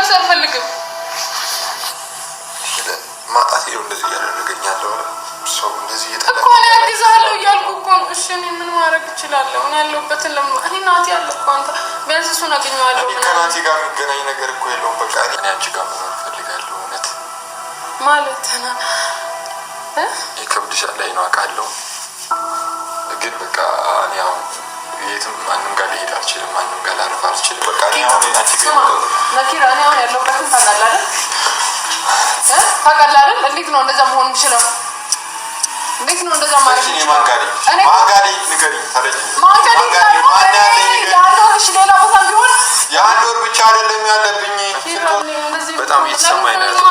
ማልቀስ አልፈልግም። ማጣት ይኸው እንደዚህ እያደረገኛለሁ ሰው እንደዚህ እኮ እኔ አግዛለሁ እያልኩ እኮ ነው። እሺ እኔ ምን ማድረግ እችላለሁ? እኔ ያለሁበትን እኔ ናቲ ያለሁ እኮ አንተ ቢያንስ እሱን አገኘዋለሁ። እኔ ከናቲ ጋር የሚገናኝ ነገር እኮ የለውም። በቃ እኔ አንቺ ጋር መኖር እፈልጋለሁ። እውነት ማለት ነው ይከብድሻል ላይ ነው አውቃለሁ። ግን በቃ እኔ አሁን የትም ማንም ጋር ልሄድ አልችልም። ማንም ጋር ላርፍ አልችልም። በቃ እኔ አሁን ናቲ ጋር ነኪራ እኔ አሁን ያለሁበትን ታውቃለህ አይደል? ታውቃለህ አይደል? እንዴት ነው እንደዛ መሆን የምችለው? እንዴት ነው እንደዛ ማለት ነው? ማጋዲ ንገሪ ታረጂ ያለው ሌላ ቦታ ቢሆን የአንድ ወር ብቻ አይደለም ያለብኝ። በጣም እየተሰማኝ ነው።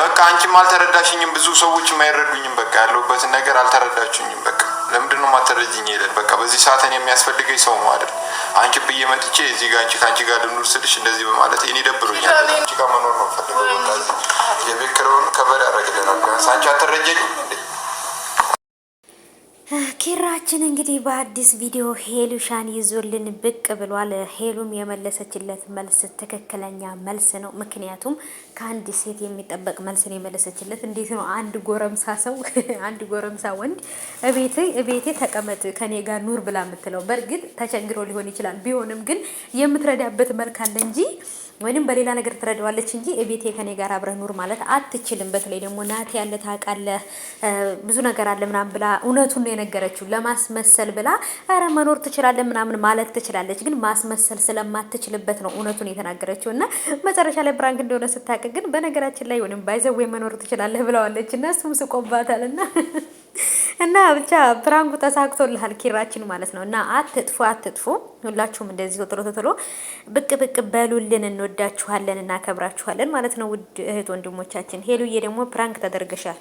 በቃ አንቺም አልተረዳሽኝም። ብዙ ሰዎችም አይረዱኝም። በቃ ያለሁበትን ነገር አልተረዳችሁኝም። በቃ ለምንድን ነው የማትረጂኝ? ይላል በቃ በዚህ ሰዓት እኔ የሚያስፈልገኝ ሰው ነው አይደል? አንቺ ብዬ መጥቼ እዚህ ጋር ከአንቺ ጋር ልኑር ስልሽ እንደዚህ በማለት እኔ ደብሮኛል። አንቺ ጋር መኖር ነው ፈልገው። በቃ የቤት ኪራዩን ከበር ያደርግልናል። ቢያንስ አንቺ አትረጂኝም እንዴ? ኪራችን እንግዲህ በአዲስ ቪዲዮ ሄሉሻን ይዞልን ብቅ ብሏል። ሄሉም የመለሰችለት መልስ ትክክለኛ መልስ ነው። ምክንያቱም ከአንድ ሴት የሚጠበቅ መልስ ነው የመለሰችለት። እንዴት ነው አንድ ጎረምሳ ሰው አንድ ጎረምሳ ወንድ እቤቴ ተቀመጥ ከኔ ጋር ኑር ብላ የምትለው? በእርግጥ ተቸግሮ ሊሆን ይችላል። ቢሆንም ግን የምትረዳበት መልክ አለ እንጂ ወይንም በሌላ ነገር ትረዳዋለች እንጂ እቤቴ ከኔ ጋር አብረህ ኑር ማለት አትችልም። በተለይ ደግሞ ናቲ ያለ ታውቃለህ ብዙ ነገር አለ ምናምን ብላ እውነቱን ነው የነገረችው። ለማስመሰል ብላ አረ መኖር ትችላለህ ምናምን ማለት ትችላለች፣ ግን ማስመሰል ስለማትችልበት ነው እውነቱን የተናገረችው። እና መጨረሻ ላይ ፕራንክ እንደሆነ ስታውቅ ግን በነገራችን ላይ ወይንም ባይዘው መኖር ትችላለህ ብለዋለች እና እሱም ስቆባታልና እና ብቻ ፕራንኩ ተሳክቶልሃል ኪራችን ማለት ነው። እና አትጥፉ ሁላችሁም እንደዚህ ቶሎ ብቅ በሉልን። እንወዳችኋለን፣ እናከብራችኋለን ማለት ነው ውድ እህት ወንድሞቻችን። ሄሉዬ ደግሞ ፕራንክ ተደርገሻል።